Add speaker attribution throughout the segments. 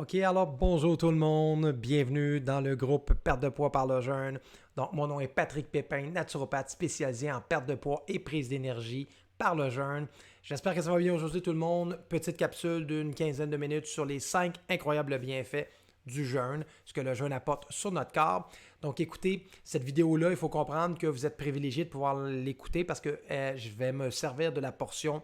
Speaker 1: OK, alors bonjour tout le monde, bienvenue dans le groupe Perte de poids par le jeûne. Donc, mon nom est Patrick Pépin, naturopathe spécialisé en perte de poids et prise d'énergie par le jeûne. J'espère que ça va bien aujourd'hui tout le monde. Petite capsule d'une quinzaine de minutes sur les 5 incroyables bienfaits du jeûne, ce que le jeûne apporte sur notre corps. Donc, écoutez, cette vidéo-là, il faut comprendre que vous êtes privilégié de pouvoir l'écouter parce que je vais me servir de la portion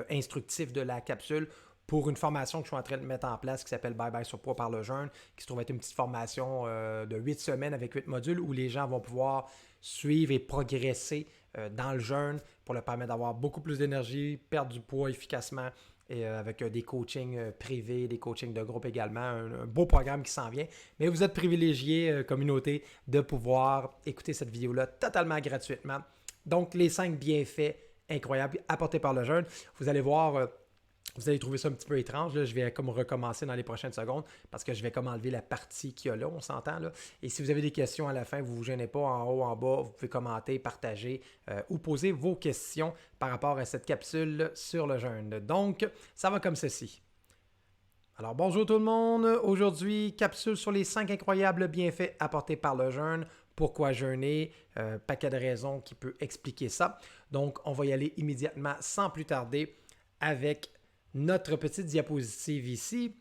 Speaker 1: instructive de la capsule pour une formation que je suis en train de mettre en place qui s'appelle Bye Bye Surpoids par le jeûne, qui se trouve être une petite formation de 8 semaines avec 8 modules où les gens vont pouvoir suivre et progresser dans le jeûne pour leur permettre d'avoir beaucoup plus d'énergie, perdre du poids efficacement et avec des coachings privés, des coachings de groupe également, un beau programme qui s'en vient. Mais vous êtes privilégiés, communauté, de pouvoir écouter cette vidéo-là totalement gratuitement. Donc, les 5 bienfaits incroyables apportés par le jeûne. Vous allez voir... Vous allez trouver ça un petit peu étrange. Là. Je vais comme recommencer dans les prochaines secondes parce que je vais comme enlever la partie qu'il y a là, on s'entend là. Et si vous avez des questions à la fin, vous ne vous gênez pas en haut, en bas, vous pouvez commenter, partager ou poser vos questions par rapport à cette capsule sur le jeûne. Donc, ça va comme ceci. Alors, bonjour tout le monde. Aujourd'hui, capsule sur les 5 incroyables bienfaits apportés par le jeûne. Pourquoi jeûner? Paquet de raisons qui peut expliquer ça. Donc, on va y aller immédiatement sans plus tarder avec notre petite diapositive ici.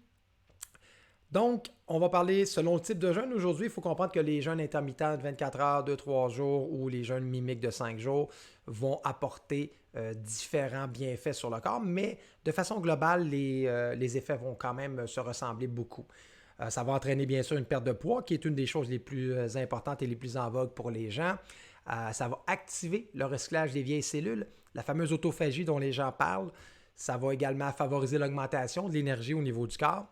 Speaker 1: Donc, on va parler selon le type de jeûne. Aujourd'hui, il faut comprendre que les jeûnes intermittents de 24 heures, de 3 jours ou les jeûnes mimiques de 5 jours vont apporter différents bienfaits sur le corps, mais de façon globale, les effets vont quand même se ressembler beaucoup. Ça va entraîner bien sûr une perte de poids, qui est une des choses les plus importantes et les plus en vogue pour les gens. Ça va activer le recyclage des vieilles cellules, la fameuse autophagie dont les gens parlent. Ça va également favoriser l'augmentation de l'énergie au niveau du corps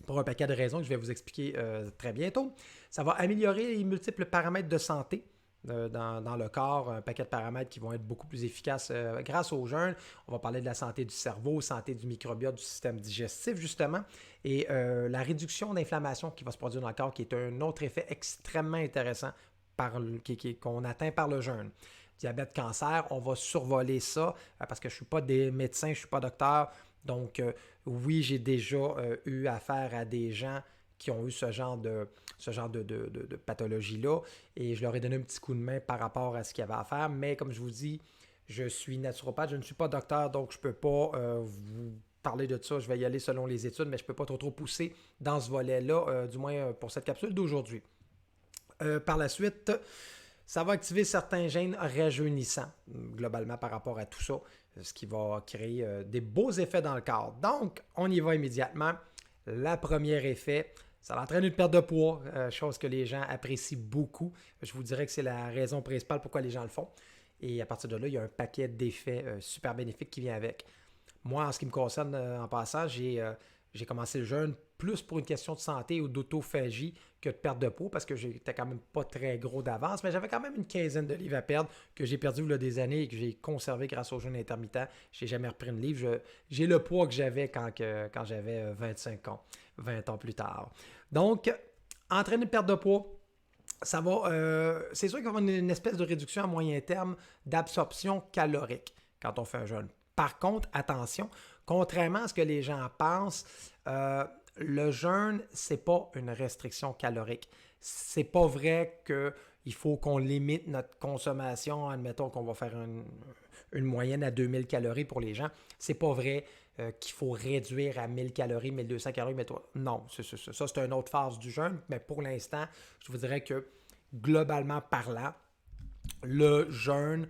Speaker 1: pour un paquet de raisons que je vais vous expliquer très bientôt. Ça va améliorer les multiples paramètres de santé dans le corps, un paquet de paramètres qui vont être beaucoup plus efficaces grâce au jeûne. On va parler de la santé du cerveau, santé du microbiote, du système digestif justement, et la réduction d'inflammation qui va se produire dans le corps, qui est un autre effet extrêmement intéressant qu'on atteint par le jeûne. Diabète, cancer, on va survoler ça parce que je ne suis pas des médecins, je ne suis pas docteur. Donc, oui, j'ai déjà eu affaire à des gens qui ont eu ce genre de pathologie-là et je leur ai donné un petit coup de main par rapport à ce qu'il y avait à faire. Mais comme je vous dis, je suis naturopathe, je ne suis pas docteur, donc je ne peux pas vous parler de ça. Je vais y aller selon les études, mais je ne peux pas trop pousser dans ce volet-là, du moins pour cette capsule d'aujourd'hui. Par la suite... Ça va activer certains gènes rajeunissants, globalement par rapport à tout ça, ce qui va créer des beaux effets dans le corps. Donc, on y va immédiatement. Le premier effet, ça entraîne une perte de poids, chose que les gens apprécient beaucoup. Je vous dirais que c'est la raison principale pourquoi les gens le font. Et à partir de là, il y a un paquet d'effets super bénéfiques qui vient avec. Moi, en ce qui me concerne, en passant, j'ai commencé le jeûne plus pour une question de santé ou d'autophagie que de perte de poids parce que j'étais quand même pas très gros d'avance, mais j'avais quand même une quinzaine de livres à perdre que j'ai perdu il y a des années et que j'ai conservé grâce au jeûne intermittent. Je n'ai jamais repris une livre. J'ai le poids que j'avais quand j'avais 25 ans, 20 ans plus tard. Donc, entraîner une perte de poids, ça va, c'est sûr qu'il va y avoir une espèce de réduction à moyen terme d'absorption calorique quand on fait un jeûne. Par contre, attention, contrairement à ce que les gens pensent, le jeûne, c'est pas une restriction calorique. C'est pas vrai qu'il faut qu'on limite notre consommation, admettons qu'on va faire une moyenne à 2000 calories pour les gens. C'est pas vrai qu'il faut réduire à 1000 calories, 1200 calories. Mais non, ça c'est une autre phase du jeûne. Mais pour l'instant, je vous dirais que globalement parlant, le jeûne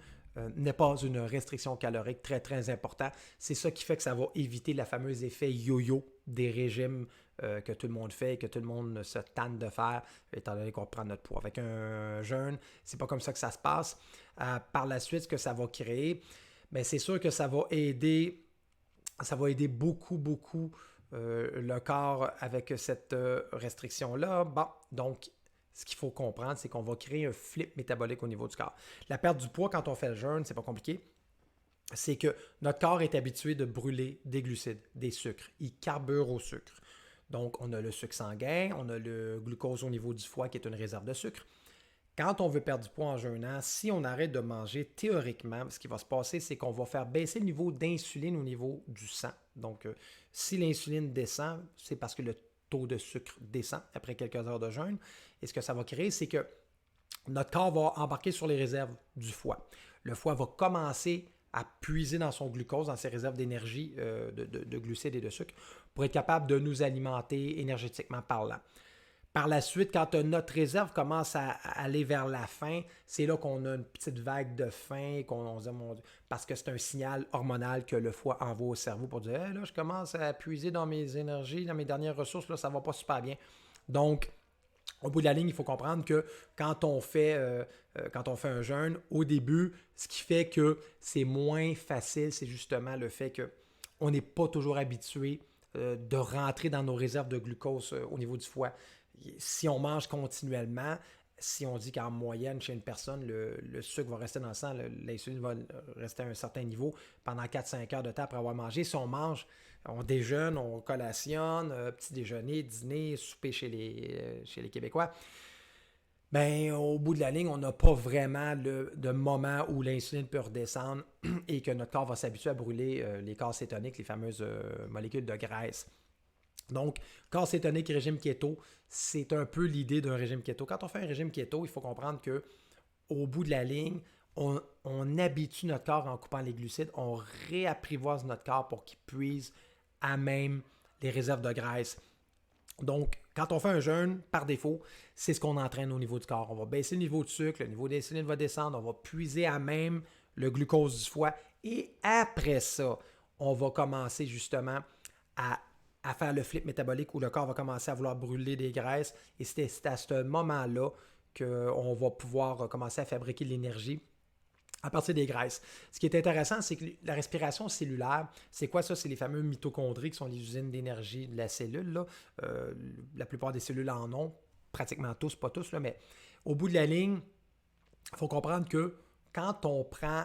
Speaker 1: n'est pas une restriction calorique très, très importante. C'est ça qui fait que ça va éviter le fameux effet yo-yo des régimes que tout le monde fait et que tout le monde se tanne de faire, étant donné qu'on prend notre poids. Avec un jeûne, c'est pas comme ça que ça se passe. Par la suite, ce que ça va créer, bien, c'est sûr que ça va aider beaucoup, beaucoup le corps avec cette restriction-là. Bon, donc, ce qu'il faut comprendre, c'est qu'on va créer un flip métabolique au niveau du corps. La perte du poids, quand on fait le jeûne, c'est pas compliqué. C'est que notre corps est habitué de brûler des glucides, des sucres. Il carbure au sucre. Donc, on a le sucre sanguin, on a le glucose au niveau du foie qui est une réserve de sucre. Quand on veut perdre du poids en jeûnant, si on arrête de manger, théoriquement, ce qui va se passer, c'est qu'on va faire baisser le niveau d'insuline au niveau du sang. Donc, si l'insuline descend, c'est parce que le taux de sucre descend après quelques heures de jeûne. Et ce que ça va créer, c'est que notre corps va embarquer sur les réserves du foie. Le foie va commencer à puiser dans son glucose, dans ses réserves d'énergie, de glucides et de sucre, pour être capable de nous alimenter énergétiquement parlant. Par la suite, quand notre réserve commence à aller vers la faim, c'est là qu'on a une petite vague de faim, qu'on se dit, mon Dieu, parce que c'est un signal hormonal que le foie envoie au cerveau pour dire hey, là, je commence à puiser dans mes énergies, dans mes dernières ressources, là, ça ne va pas super bien. Donc, au bout de la ligne, il faut comprendre que quand on fait un jeûne, au début, ce qui fait que c'est moins facile, c'est justement le fait qu'on n'est pas toujours habitué de rentrer dans nos réserves de glucose au niveau du foie. Si on mange continuellement, si on dit qu'en moyenne, chez une personne, le sucre va rester dans le sang, l'insuline va rester à un certain niveau pendant 4-5 heures de temps après avoir mangé. Si on mange, on déjeune, on collationne, petit déjeuner, dîner, souper chez les Québécois, ben, au bout de la ligne, on n'a pas vraiment de moment où l'insuline peut redescendre et que notre corps va s'habituer à brûler les corps cétoniques, les fameuses molécules de graisse. Donc, corps cétonique, régime keto, c'est un peu l'idée d'un régime keto. Quand on fait un régime keto, il faut comprendre que au bout de la ligne, on habitue notre corps en coupant les glucides, on réapprivoise notre corps pour qu'il puise à même les réserves de graisse. Donc, quand on fait un jeûne, par défaut, c'est ce qu'on entraîne au niveau du corps. On va baisser le niveau de sucre, le niveau d'insuline va descendre, on va puiser à même le glucose du foie et après ça, on va commencer justement à faire le flip métabolique où le corps va commencer à vouloir brûler des graisses et c'est à ce moment-là qu'on va pouvoir commencer à fabriquer de l'énergie à partir des graisses. Ce qui est intéressant, c'est que la respiration cellulaire, c'est quoi ça? C'est les fameux mitochondries qui sont les usines d'énergie de la cellule. Là. La plupart des cellules en ont, pratiquement tous, pas tous, là, mais au bout de la ligne, il faut comprendre que quand on prend,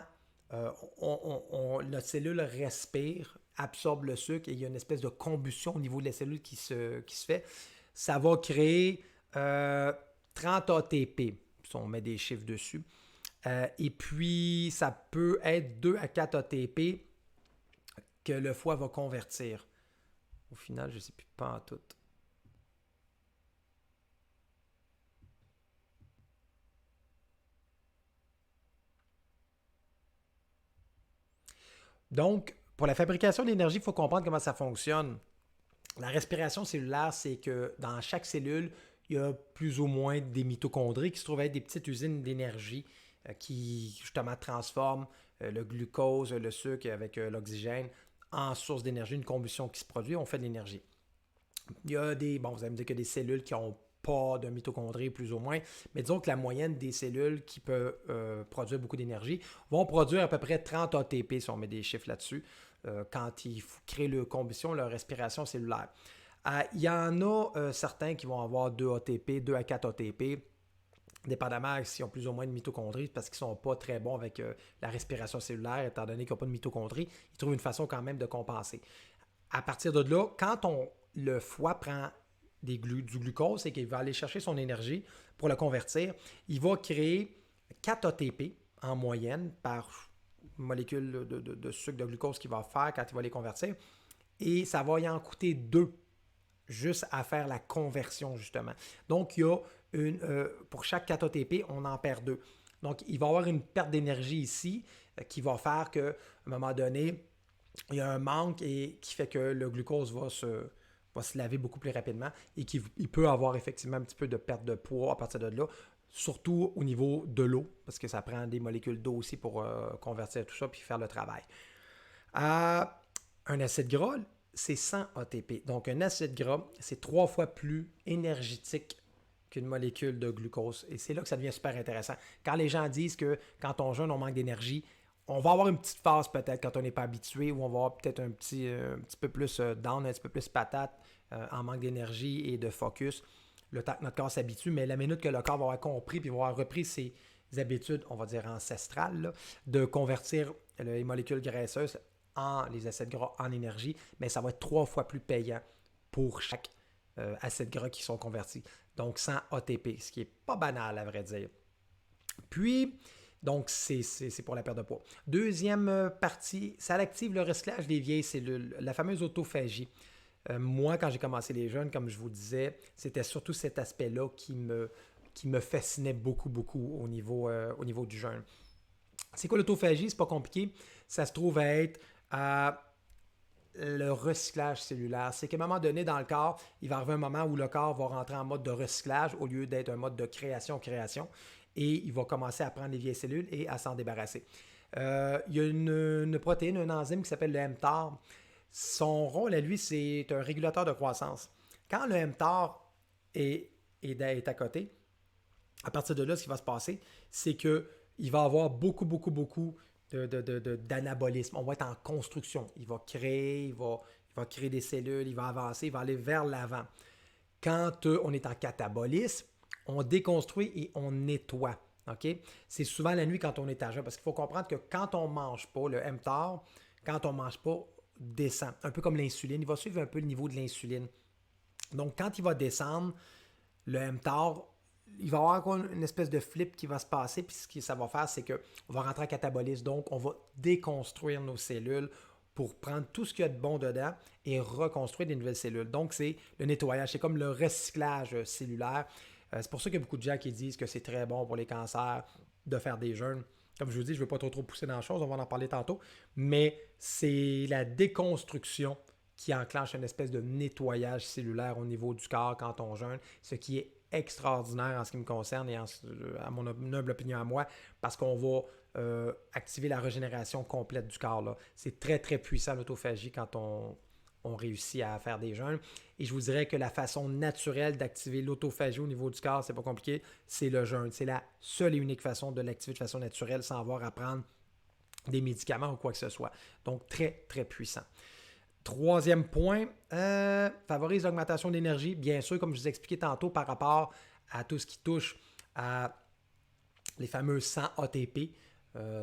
Speaker 1: notre cellule respire, absorbe le sucre et il y a une espèce de combustion au niveau de la cellule qui se fait, ça va créer 30 ATP, si on met des chiffres dessus. Et puis, ça peut être 2 à 4 ATP que le foie va convertir. Au final, je ne sais plus pas en tout. Donc, pour la fabrication d'énergie, il faut comprendre comment ça fonctionne. La respiration cellulaire, c'est que dans chaque cellule, il y a plus ou moins des mitochondries qui se trouvent être des petites usines d'énergie qui, justement, transforment le glucose, le sucre avec l'oxygène en source d'énergie, une combustion qui se produit, on fait de l'énergie. Il y a vous allez me dire qu'il y a des cellules qui n'ont pas de mitochondries, plus ou moins, mais disons que la moyenne des cellules qui peuvent produire beaucoup d'énergie vont produire à peu près 30 ATP, si on met des chiffres là-dessus, quand ils créent leur combustion, leur respiration cellulaire. Il y en a certains qui vont avoir 2 ATP, 2 à 4 ATP, dépendamment s'ils ont plus ou moins de mitochondries, parce qu'ils ne sont pas très bons avec la respiration cellulaire, étant donné qu'ils n'ont pas de mitochondries, ils trouvent une façon quand même de compenser. À partir de là, quand le foie prend du glucose et qu'il va aller chercher son énergie pour le convertir, il va créer 4 ATP en moyenne par molécule de sucre de glucose qu'il va faire quand il va les convertir. Et ça va y en coûter 2 juste à faire la conversion, justement. Donc, il y a pour chaque 4 ATP, on en perd 2. Donc, il va y avoir une perte d'énergie ici qui va faire qu'à un moment donné, il y a un manque et qui fait que le glucose va se laver beaucoup plus rapidement et qu'il peut avoir effectivement un petit peu de perte de poids à partir de là, surtout au niveau de l'eau, parce que ça prend des molécules d'eau aussi pour convertir tout ça puis faire le travail. Un acide gras, c'est 100 ATP. Donc, un acide gras, c'est 3 fois plus énergétique qu'une molécule de glucose. Et c'est là que ça devient super intéressant. Quand les gens disent que quand on jeûne, on manque d'énergie, on va avoir une petite phase peut-être quand on n'est pas habitué, où on va avoir peut-être un petit peu plus down, un petit peu plus patate, en manque d'énergie et de focus, le temps que notre corps s'habitue. Mais la minute que le corps va avoir compris puis va avoir repris ses habitudes, on va dire ancestrales, là, de convertir les molécules graisseuses les acides gras en énergie, mais ça va être 3 fois plus payant pour chaque acide gras qui sont convertis. Donc 100 ATP, ce qui n'est pas banal à vrai dire. Puis, donc c'est pour la perte de poids. Deuxième partie, ça active le recyclage des vieilles cellules, la fameuse autophagie. Moi, quand j'ai commencé les jeûnes, comme je vous le disais, c'était surtout cet aspect-là qui me fascinait beaucoup, beaucoup au niveau du jeûne. C'est quoi l'autophagie? C'est pas compliqué. Ça se trouve à être le recyclage cellulaire. C'est qu'à un moment donné, dans le corps, il va arriver un moment où le corps va rentrer en mode de recyclage au lieu d'être un mode de création, et il va commencer à prendre les vieilles cellules et à s'en débarrasser. Il y a une protéine, un enzyme qui s'appelle le mTOR. Son rôle à lui, c'est un régulateur de croissance. Quand le mTOR est à côté, à partir de là, ce qui va se passer, c'est qu'il va avoir beaucoup, beaucoup, beaucoup d'anabolisme. On va être en construction. Il va créer des cellules, il va avancer, il va aller vers l'avant. Quand on est en catabolisme, on déconstruit et on nettoie. Okay? C'est souvent la nuit quand on est à jeun, parce qu'il faut comprendre que quand on ne mange pas, le mTOR, quand on ne mange pas, descend. Un peu comme l'insuline. Il va suivre un peu le niveau de l'insuline. Donc, quand il va descendre, le mTOR, il va y avoir encore une espèce de flip qui va se passer, puis ce que ça va faire, c'est qu'on va rentrer en catabolisme. Donc, on va déconstruire nos cellules pour prendre tout ce qu'il y a de bon dedans et reconstruire des nouvelles cellules. Donc, c'est le nettoyage, c'est comme le recyclage cellulaire. C'est pour ça qu'il y a beaucoup de gens qui disent que c'est très bon pour les cancers de faire des jeûnes. Comme je vous dis, je ne veux pas trop pousser dans la chose, on va en parler tantôt, mais c'est la déconstruction qui enclenche une espèce de nettoyage cellulaire au niveau du corps quand on jeûne, ce qui est extraordinaire en ce qui me concerne et à mon humble opinion à moi, parce qu'on va activer la régénération complète du corps, là. C'est très, très puissant l'autophagie quand on réussit à faire des jeûnes. Et je vous dirais que la façon naturelle d'activer l'autophagie au niveau du corps, c'est pas compliqué, c'est le jeûne. C'est la seule et unique façon de l'activer de façon naturelle sans avoir à prendre des médicaments ou quoi que ce soit. Donc, très, très puissant. Troisième point, favorise l'augmentation d'énergie. Bien sûr, comme je vous ai expliqué tantôt, par rapport à tout ce qui touche à les fameux 100 ATP.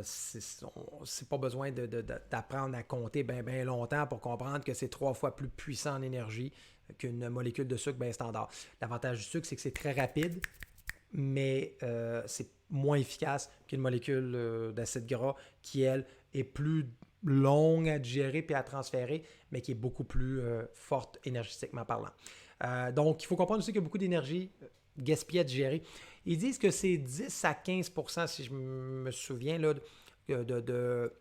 Speaker 1: C'est pas besoin d'apprendre à compter bien longtemps pour comprendre que c'est 3 fois plus puissant en énergie qu'une molécule de sucre bien standard. L'avantage du sucre, c'est que c'est très rapide, mais c'est moins efficace qu'une molécule d'acide gras qui, elle, est plus longue à digérer puis à transférer, mais qui est beaucoup plus forte énergétiquement parlant. Donc, il faut comprendre aussi qu'il y a beaucoup d'énergie gaspillée à digérer. Ils disent que c'est 10 à 15 si je me souviens, là, de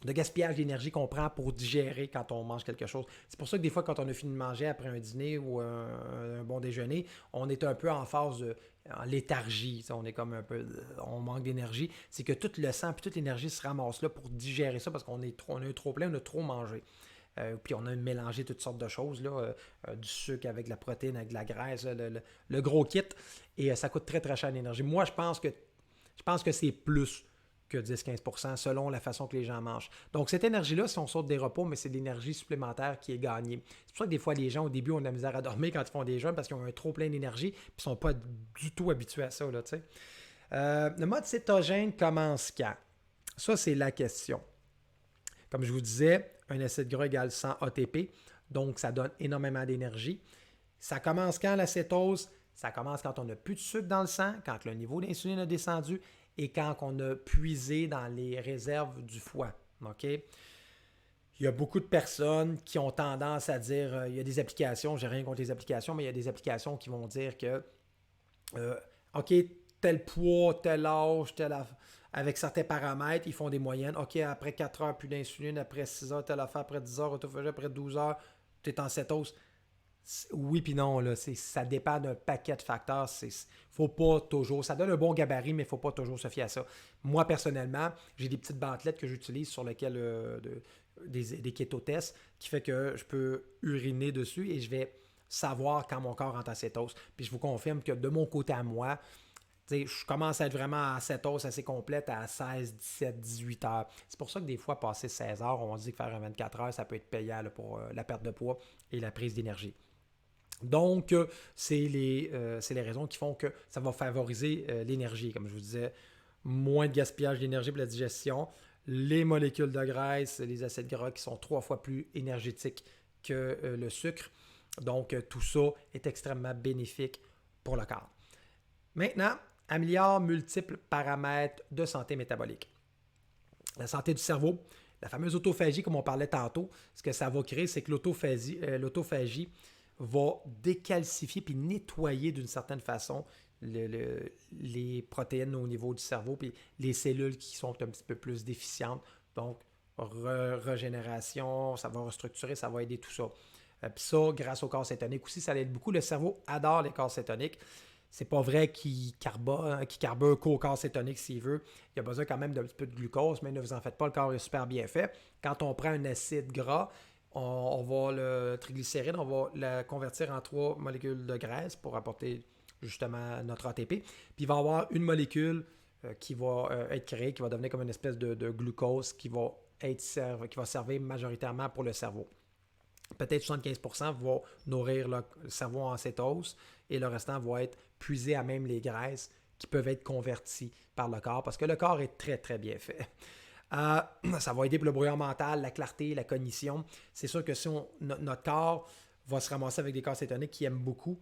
Speaker 1: gaspillage d'énergie qu'on prend pour digérer quand on mange quelque chose. C'est pour ça que des fois, quand on a fini de manger après un dîner ou un bon déjeuner, on est un peu en phase en léthargie. On est comme un peu, on manque d'énergie. C'est que tout le sang et toute l'énergie se ramasse là pour digérer ça parce qu'on a eu trop plein, on a trop mangé. Puis on a mélangé toutes sortes de choses, là, du sucre avec de la protéine, avec de la graisse, le gros kit. Et ça coûte très, très cher d'énergie. Moi, je pense que c'est plus que 10-15 selon la façon que les gens mangent. Donc, cette énergie-là, si on saute des repos, mais c'est de l'énergie supplémentaire qui est gagnée. C'est pour ça que des fois, les gens, au début, ont de la misère à dormir quand ils font des jeûnes parce qu'ils ont un trop plein d'énergie et ils ne sont pas du tout habitués à ça, là, tu sais. Le mode cétogène commence quand? Ça, c'est la question. Comme je vous disais, un acide gras égale 100 ATP, donc ça donne énormément d'énergie. Ça commence quand la cétose? Ça commence quand on n'a plus de sucre dans le sang, quand le niveau d'insuline a descendu et quand on a puisé dans les réserves du foie. Okay? Il y a beaucoup de personnes qui ont tendance à dire, il y a des applications, j'ai rien contre les applications, mais il y a des applications qui vont dire que, OK, tel poids, tel âge, avec certains paramètres, ils font des moyennes. OK, après 4 heures, plus d'insuline, après 6 heures, telle affaire, après 10 heures, autophagie, après 12 heures, tu es en cétose. Oui puis non, là, ça dépend d'un paquet de facteurs. Faut pas toujours. Ça donne un bon gabarit, mais il ne faut pas toujours se fier à ça. Moi, personnellement, j'ai des petites bandelettes que j'utilise sur lesquelles des kétotests qui fait que je peux uriner dessus et je vais savoir quand mon corps rentre en cétose. Puis je vous confirme que de mon côté à moi, je commence à être vraiment à cétose assez complète à 16, 17, 18 heures. C'est pour ça que des fois, passer 16 heures, on dit que faire un 24 heures, ça peut être payant là, pour la perte de poids et la prise d'énergie. Donc, c'est les raisons qui font que ça va favoriser l'énergie. Comme je vous disais, moins de gaspillage d'énergie pour la digestion, les molécules de graisse, les acides gras qui sont 3 fois plus énergétiques que le sucre. Donc, tout ça est extrêmement bénéfique pour le corps. Maintenant, améliore multiples paramètres de santé métabolique. La santé du cerveau La fameuse autophagie, comme on parlait tantôt, ce que ça va créer, c'est que l'autophagie va décalcifier puis nettoyer d'une certaine façon les protéines au niveau du cerveau, puis les cellules qui sont un petit peu plus déficientes. Donc, régénération, ça va restructurer, ça va aider tout ça. Puis ça, grâce au corps cétonique aussi, ça aide beaucoup. Le cerveau adore les corps cétoniques. C'est pas vrai qu'il carbure qu'au corps cétonique s'il veut. Il a besoin quand même d'un petit peu de glucose, mais ne vous en faites pas, le corps est super bien fait. Quand on prend un acide gras, on va le triglycéride, on va le convertir en 3 molécules de graisse pour apporter justement notre ATP. Puis il va y avoir une molécule qui va être créée, qui va devenir comme une espèce de glucose qui va servir majoritairement pour le cerveau. Peut-être 75% va nourrir le cerveau en cétose et le restant va être puisé à même les graisses qui peuvent être converties par le corps parce que le corps est très, très bien fait. Ça va aider pour le brouillard mental, la clarté, la cognition. C'est sûr que si notre corps va se ramasser avec des corps cétoniques qui aiment beaucoup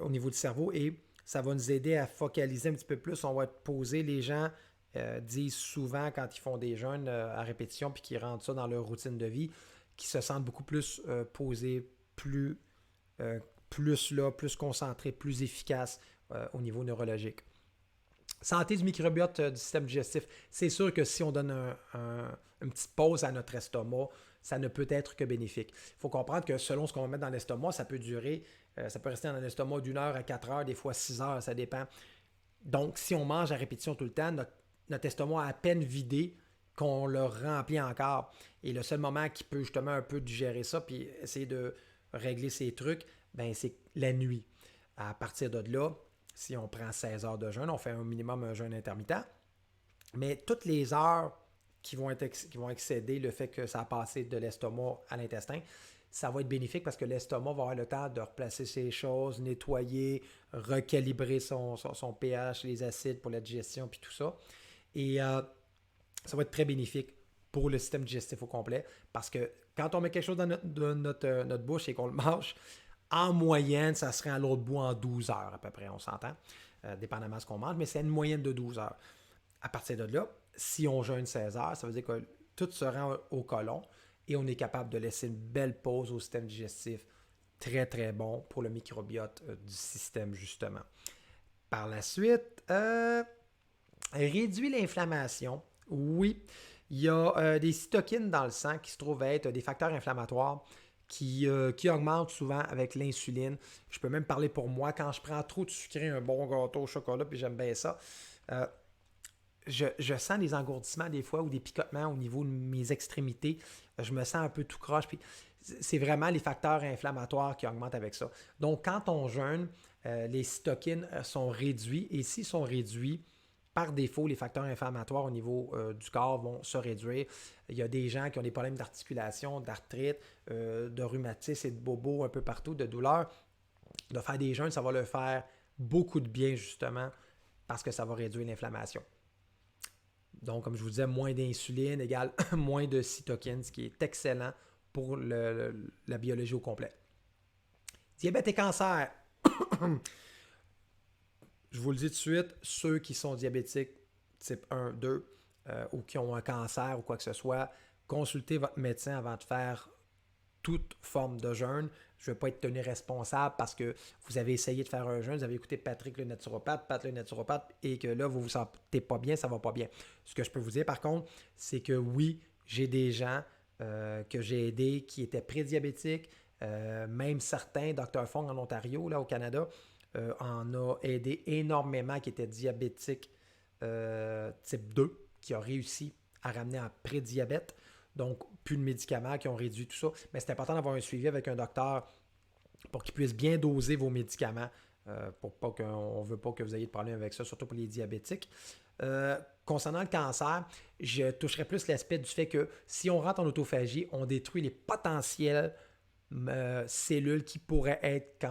Speaker 1: au niveau du cerveau et ça va nous aider à focaliser un petit peu plus. On va être posé. Les gens disent souvent quand ils font des jeûnes à répétition puis qu'ils rentrent ça dans leur routine de vie, qui se sentent beaucoup plus posés, plus concentrés, plus efficaces au niveau neurologique. Santé du microbiote du système digestif. C'est sûr que si on donne une petite pause à notre estomac, ça ne peut être que bénéfique. Il faut comprendre que selon ce qu'on va mettre dans l'estomac, ça peut durer, ça peut rester dans l'estomac d'1 heure à 4 heures, des fois 6 heures, ça dépend. Donc, si on mange à répétition tout le temps, notre estomac a à peine vidé qu'on le remplit encore. Et le seul moment qui peut justement un peu digérer ça puis essayer de régler ces trucs, ben c'est la nuit. À partir de là, si on prend 16 heures de jeûne, on fait un minimum un jeûne intermittent. Mais toutes les heures qui vont excéder le fait que ça a passé de l'estomac à l'intestin, ça va être bénéfique parce que l'estomac va avoir le temps de replacer ses choses, nettoyer, recalibrer son pH, les acides pour la digestion puis tout ça. Et ça va être très bénéfique pour le système digestif au complet parce que quand on met quelque chose dans notre bouche et qu'on le mange, en moyenne, ça serait à l'autre bout en 12 heures à peu près, on s'entend, dépendamment de ce qu'on mange, mais c'est une moyenne de 12 heures. À partir de là, si on jeûne 16 heures, ça veut dire que tout se rend au côlon et on est capable de laisser une belle pause au système digestif. Très, très bon pour le microbiote du système, justement. Par la suite, réduit l'inflammation. Oui, il y a des cytokines dans le sang qui se trouvent être des facteurs inflammatoires qui augmentent souvent avec l'insuline. Je peux même parler pour moi, quand je prends trop de sucré, un bon gâteau au chocolat, puis j'aime bien ça, je sens des engourdissements des fois ou des picotements au niveau de mes extrémités. Je me sens un peu tout croche. Puis c'est vraiment les facteurs inflammatoires qui augmentent avec ça. Donc, quand on jeûne, les cytokines sont réduits. Et s'ils sont réduits, par défaut, les facteurs inflammatoires au niveau du corps vont se réduire. Il y a des gens qui ont des problèmes d'articulation, d'arthrite, de rhumatisme et de bobo un peu partout, de douleur. De faire des jeûnes, ça va leur faire beaucoup de bien justement parce que ça va réduire l'inflammation. Donc, comme je vous disais, moins d'insuline égale moins de cytokines, ce qui est excellent pour la biologie au complet. Diabète et cancer. Je vous le dis tout de suite, ceux qui sont diabétiques type 1, 2 ou qui ont un cancer ou quoi que ce soit, consultez votre médecin avant de faire toute forme de jeûne. Je ne vais pas être tenu responsable parce que vous avez essayé de faire un jeûne, vous avez écouté Patrick le naturopathe, Pat le naturopathe, et que là, vous ne vous sentez pas bien, ça ne va pas bien. Ce que je peux vous dire, par contre, c'est que oui, j'ai des gens que j'ai aidés qui étaient prédiabétiques, même certains, Dr. Fong en Ontario, là au Canada, en a aidé énormément qui étaient diabétiques type 2, qui a réussi à ramener en prédiabète. Donc, plus de médicaments qui ont réduit tout ça. Mais c'est important d'avoir un suivi avec un docteur pour qu'il puisse bien doser vos médicaments. On ne veut pas que vous ayez de problème avec ça, surtout pour les diabétiques. Concernant le cancer, je toucherai plus l'aspect du fait que si on rentre en autophagie, on détruit les potentielles cellules qui pourraient être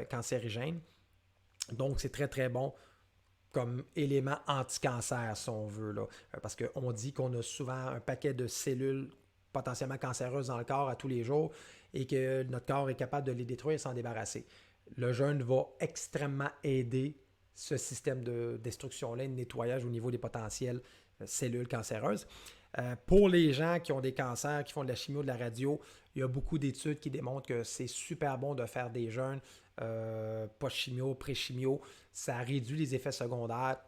Speaker 1: cancérigènes. Donc, c'est très, très bon comme élément anti-cancer, si on veut, là. Parce qu'on dit qu'on a souvent un paquet de cellules potentiellement cancéreuses dans le corps à tous les jours et que notre corps est capable de les détruire et s'en débarrasser. Le jeûne va extrêmement aider ce système de destruction-là, de nettoyage au niveau des potentielles cellules cancéreuses. Pour les gens qui ont des cancers, qui font de la chimio, de la radio, il y a beaucoup d'études qui démontrent que c'est super bon de faire des jeûnes post-chimio, pré-chimio. Ça réduit les effets secondaires.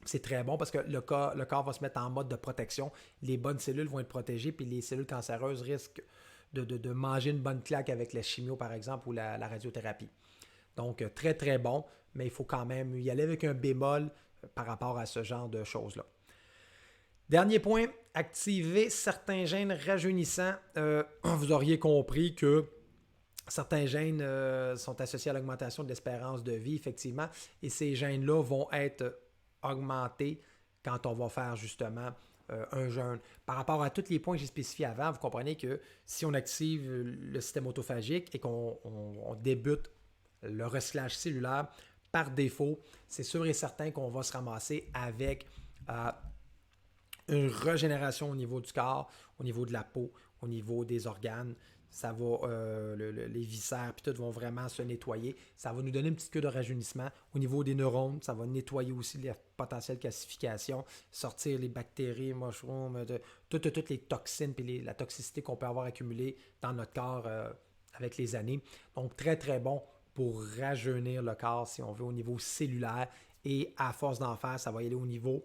Speaker 1: C'est très bon parce que le corps va se mettre en mode de protection. Les bonnes cellules vont être protégées, puis les cellules cancéreuses risquent de manger une bonne claque avec la chimio, par exemple, ou la radiothérapie. Donc, très, très bon, mais il faut quand même y aller avec un bémol par rapport à ce genre de choses-là. Dernier point, activer certains gènes rajeunissants. Vous auriez compris que certains gènes sont associés à l'augmentation de l'espérance de vie, effectivement, et ces gènes-là vont être augmentés quand on va faire justement un jeûne. Par rapport à tous les points que j'ai spécifiés avant, vous comprenez que si on active le système autophagique et qu'on débute le recyclage cellulaire, par défaut, c'est sûr et certain qu'on va se ramasser avec une régénération au niveau du corps, au niveau de la peau, au niveau des organes. Ça va, les viscères puis tout vont vraiment se nettoyer. Ça va nous donner une petite queue de rajeunissement. Au niveau des neurones, ça va nettoyer aussi les potentielles calcifications, sortir les bactéries, mushrooms, toutes les toxines et la toxicité qu'on peut avoir accumulée dans notre corps avec les années. Donc, très, très bon pour rajeunir le corps, si on veut, au niveau cellulaire. Et à force d'en faire, ça va y aller au niveau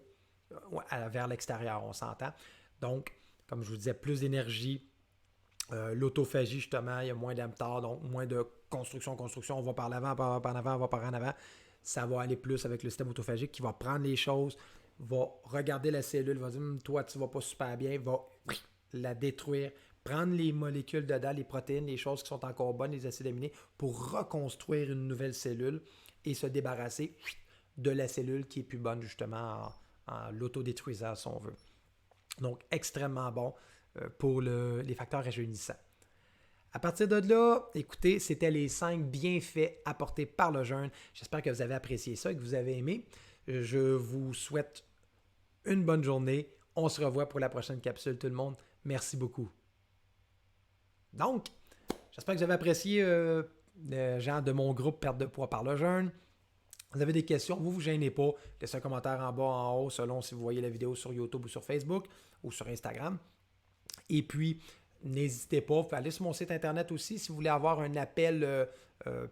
Speaker 1: vers l'extérieur, on s'entend. Donc, comme je vous disais, plus d'énergie. L'autophagie, justement, il y a moins d'AMTAR, donc moins de construction. On va par l'avant, par en avant, on va par en avant. Ça va aller plus avec le système autophagique qui va prendre les choses, va regarder la cellule, va dire toi, tu ne vas pas super bien, va la détruire, prendre les molécules dedans, les protéines, les choses qui sont encore bonnes, les acides aminés, pour reconstruire une nouvelle cellule et se débarrasser de la cellule qui est plus bonne, justement, en l'autodétruisant, si on veut. Donc, extrêmement bon pour les facteurs rajeunissants. À partir de là, écoutez, c'était les 5 bienfaits apportés par le jeûne. J'espère que vous avez apprécié ça et que vous avez aimé. Je vous souhaite une bonne journée. On se revoit pour la prochaine capsule, tout le monde. Merci beaucoup. Donc, j'espère que vous avez apprécié les gens de mon groupe Perte de poids par le jeûne. Vous avez des questions, vous ne vous gênez pas. Laissez un commentaire en bas, en haut, selon si vous voyez la vidéo sur YouTube ou sur Facebook ou sur Instagram. Et puis, n'hésitez pas, vous pouvez aller sur mon site internet aussi si vous voulez avoir un appel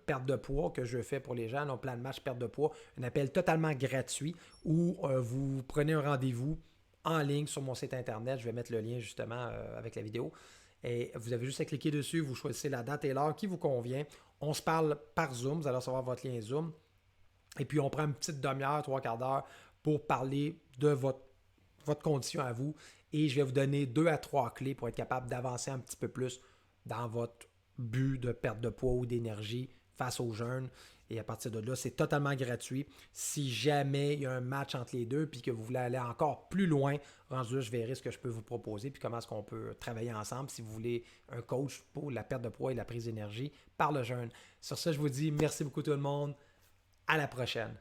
Speaker 1: perte de poids que je fais pour les gens, un plan de match perte de poids, un appel totalement gratuit où vous prenez un rendez-vous en ligne sur mon site internet. Je vais mettre le lien justement avec la vidéo. Et vous avez juste à cliquer dessus, vous choisissez la date et l'heure qui vous convient. On se parle par Zoom, vous allez recevoir votre lien Zoom. Et puis, on prend une petite demi-heure, 3/4 d'heure pour parler de votre condition à vous. Et je vais vous donner 2 à 3 clés pour être capable d'avancer un petit peu plus dans votre but de perte de poids ou d'énergie face au jeûne. Et à partir de là, c'est totalement gratuit. Si jamais il y a un match entre les deux puis que vous voulez aller encore plus loin, rendu là, je verrai ce que je peux vous proposer puis comment est-ce qu'on peut travailler ensemble si vous voulez un coach pour la perte de poids et la prise d'énergie par le jeûne. Sur ça, je vous dis merci beaucoup tout le monde. À la prochaine.